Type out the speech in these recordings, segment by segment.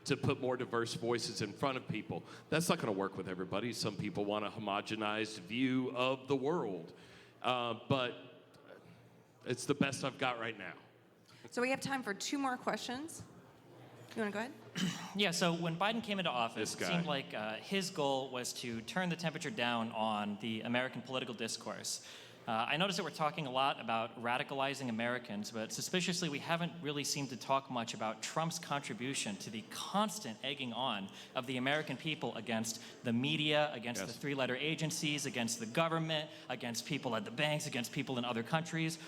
to put more diverse voices in front of people. That's not going to work with everybody. Some people want a homogenized view of the world. But it's the best I've got right now. So we have time for 2 more questions. You want to go ahead? Yeah, so when Biden came into office, it seemed like his goal was to turn the temperature down on the American political discourse. I noticed that we're talking a lot about radicalizing Americans, but suspiciously we haven't really seemed to talk much about Trump's contribution to the constant egging on of the American people against the media, against the 3-letter agencies, against the government, against people at the banks, against people in other countries.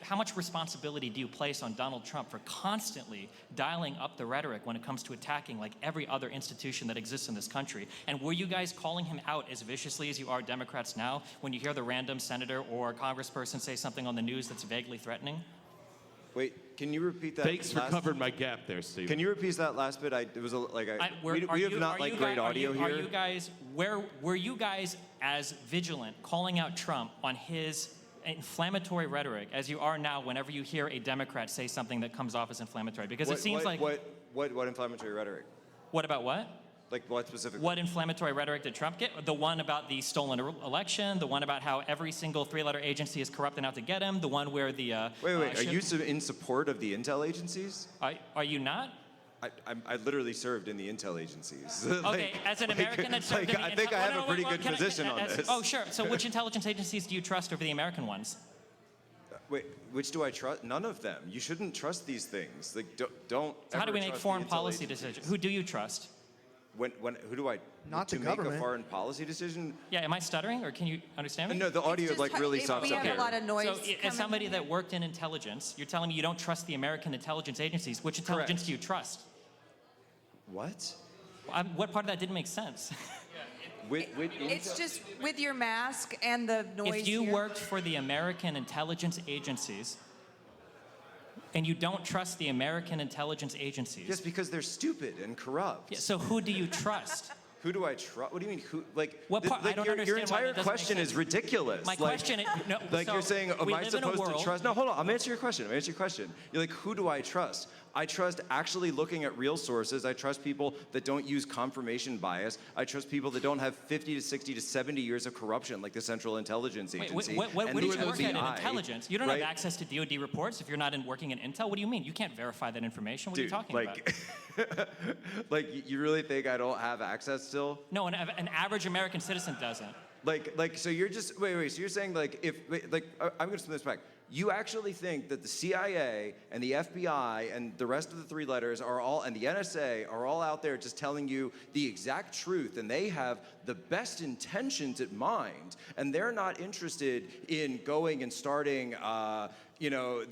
How much responsibility do you place on Donald Trump for constantly dialing up the rhetoric when it comes to attacking like every other institution that exists in this country? And were you guys calling him out as viciously as you are Democrats now when you hear the random senator or congressperson say something on the news that's vaguely threatening? Wait, can you repeat that? Thanks for covering my gap there, Steve. Can you repeat that last bit? We have not great audio here. Are you guys, were you guys as vigilant calling out Trump on his inflammatory rhetoric as you are now whenever you hear a Democrat say something that comes off as inflammatory? Because it seems like... What inflammatory rhetoric? What about what? Like what specifically? What inflammatory rhetoric did Trump get? The one about the stolen election, the one about how every single 3-letter agency is corrupt and out to get him, the one where the... Wait, are you in support of the intel agencies? Are you not? I literally served in the intel agencies. Okay, as an American that served in the... I think I have a pretty good position on this. Oh, sure. So which intelligence agencies do you trust over the American ones? Wait, which do I trust? None of them. You shouldn't trust these things. Like, don't. So how do we make foreign policy decisions? Who do you trust? Who do I? Not to the make government. a foreign policy decision? Yeah, am I stuttering, or can you understand me? No, the audio really we sucks up have here. a lot of noise. So, as coming somebody in. that worked in intelligence, you're telling me you don't trust the American intelligence agencies. Which intelligence Correct. do you trust? What? What part of that didn't make sense? It's just with your mask and the noise. If you here. worked for the American intelligence agencies, and you don't trust the American intelligence agencies. Just because they're stupid and corrupt. Yeah, so who do you trust? Who do I trust? What do you mean? Who? Like, What part? I don't your understand why entire that doesn't make question sense. is ridiculous. My question is, no, like so you're saying, am we I live in a supposed world- to trust? No, hold on. I'm answering your question. You're like, who do I trust? I trust actually looking at real sources. I trust people that don't use confirmation bias. I trust people that don't have 50 to 60 to 70 years of corruption, like the Central Intelligence Agency. What and did the you work at in FBI, intelligence? You don't right? have access to DoD reports if you're not working in intel. What do you mean? You can't verify that information. What are you talking about? Like, you really think I don't have access still? No, an average American citizen doesn't. So you're just wait. So you're saying I'm going to spin this back. You actually think that the CIA and the FBI and the rest of the 3 letters and the NSA are all out there just telling you the exact truth, and they have the best intentions in mind, and they're not interested in going and starting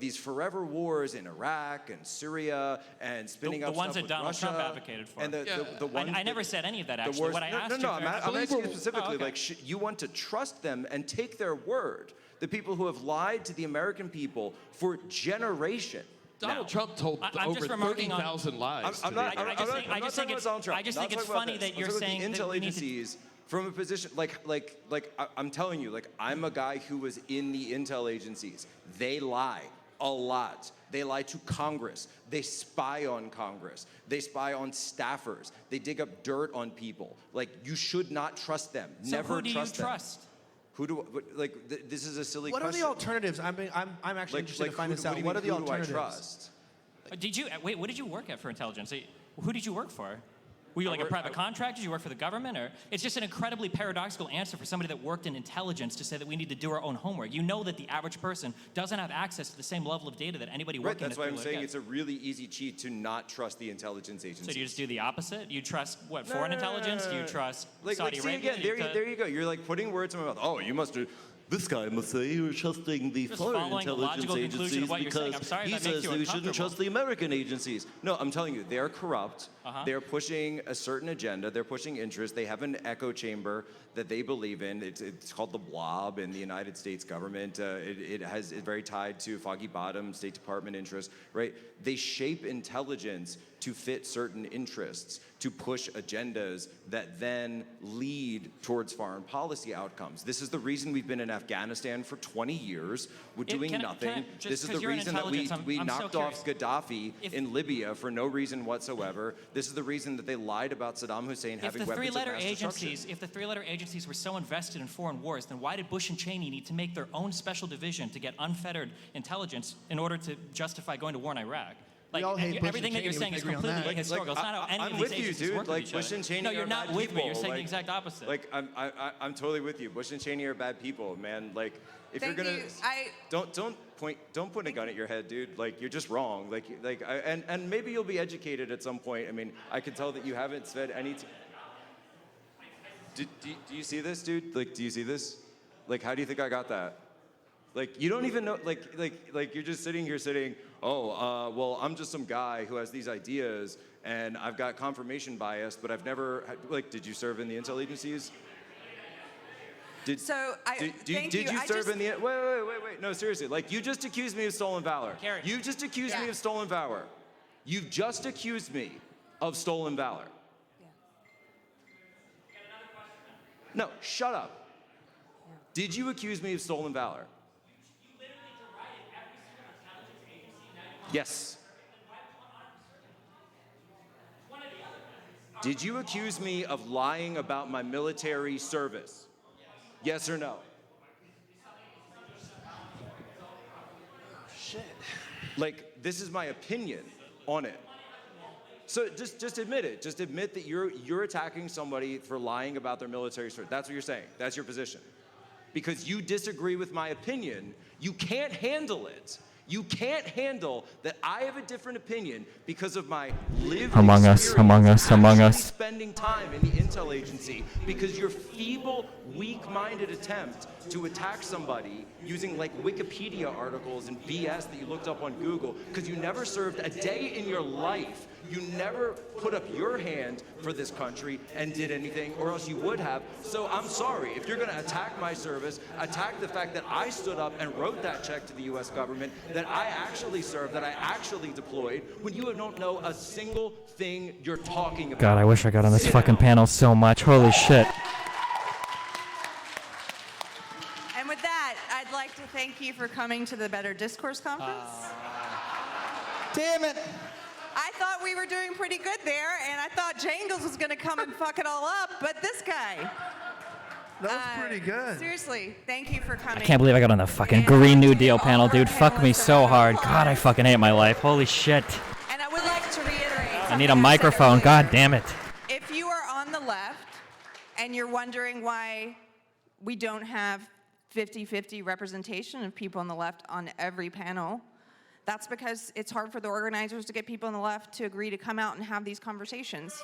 these forever wars in Iraq and Syria and spinning up the ones stuff that with Donald Russia Trump advocated for. And the ones I never said any of that, actually. What I asked I'm asking you specifically, okay. You want to trust them and take their word. The people who have lied to the American people for generations. Donald Trump told over 30,000 lies. I just think it's funny that you're saying the that intel we need agencies from a position I'm telling you, I'm a guy who was in the intel agencies. They lie a lot. They lie to Congress. They spy on Congress. They spy on staffers. They dig up dirt on people. You should not trust them. So Never who do you trust them. trust? Who do this is a silly What question. are the alternatives? I'm actually interested to find this out. What are the who do I alternatives? trust? What did you work at for intelligence? Who did you work for? Were you a private contractor? Did you work for the government? Or it's just an incredibly paradoxical answer for somebody that worked in intelligence to say that we need to do our own homework. You know that the average person doesn't have access to the same level of data that anybody working That's why I'm saying gets. it's a really easy cheat to not trust the intelligence agencies. So do you just do the opposite? You trust foreign intelligence? Do you trust Saudi see Arabia? again, there you go. You're putting words in my mouth. Oh, you must do. This guy must say you're trusting the Just foreign following the intelligence logical conclusion agencies of what you're saying. because I'm sorry he that makes says you that we shouldn't uncomfortable. trust the American agencies. No, I'm telling you, they're corrupt. They're pushing a certain agenda. They're pushing interests. They have an echo chamber that they believe in. It's called the Blob in the United States government. It's very tied to Foggy Bottom, State Department interests, right? They shape intelligence to fit certain interests, to push agendas that then lead towards foreign policy outcomes. This is the reason we've been in Afghanistan for 20 years. We're doing nothing. This is the reason that we knocked off Gaddafi in Libya for no reason whatsoever. This is the reason that they lied about Saddam Hussein having weapons of mass destruction. If the three-letter agencies were so invested in foreign wars, then why did Bush and Cheney need to make their own special division to get unfettered intelligence in order to justify going to war in Iraq? We all hate Bush everything and that you're Cheney, saying is we agree on completely that. ahistorical. It's not how any I'm of these with you, agencies dude. work Like with each Bush other. and Cheney No, are you're not bad with me. people. You're saying Like, the exact opposite. Like I'm totally with you. Bush and Cheney are bad people, man. Like if Thank you're gonna you. don't point a gun at your head, dude. Like you're just wrong. And maybe you'll be educated at some point. I mean, I can tell that you haven't spent any. Do you see this, dude? Like, do you see this? Like, how do you think I got that? Like, you don't even know, like you're just sitting here saying, well, I'm just some guy who has these ideas and I've got confirmation bias, but I've never, did you serve in the intel agencies? Did you serve in the, wait, no, seriously, like you just accused me of stolen valor. Carrie. You just accused me of stolen valor. You've just accused me of stolen valor. Yeah. No, shut up. Yeah. Did you accuse me of stolen valor? Yes. Did you accuse me of lying about my military service? Yes or no? Shit. Like, this is my opinion on it. So just admit it. Just admit that you're attacking somebody for lying about their military service. That's what you're saying. That's your position. Because you disagree with my opinion, you can't handle it. You can't handle that I have a different opinion because of my lived Among Us, experience Among Us, Among actually Us. spending time in the intel agency, because your feeble, weak-minded attempt to attack somebody using like Wikipedia articles and BS that you looked up on Google, because you never served a day in your life. You never put up your hand for this country and did anything, or else you would have. So I'm sorry, if you're gonna attack my service, attack the fact that I stood up and wrote that check to the US government, that I actually served, that I actually deployed, when you don't know a single thing you're talking about. God, I wish I got on this fucking panel so much. Holy shit. And with that, I'd like to thank you for coming to the Better Discourse Conference. Damn it. I thought we were doing pretty good there, and I thought Jangles was going to come and fuck it all up, but this guy. That was pretty good. Seriously, thank you for coming. I can't believe I got on the fucking Green New Deal panel, dude. Fuck me so hard. God, I fucking hate my life. Holy shit. And I would like to reiterate. I need a microphone. God damn it. If you are on the left and you're wondering why we don't have 50-50 representation of people on the left on every panel, that's because it's hard for the organizers to get people on the left to agree to come out and have these conversations.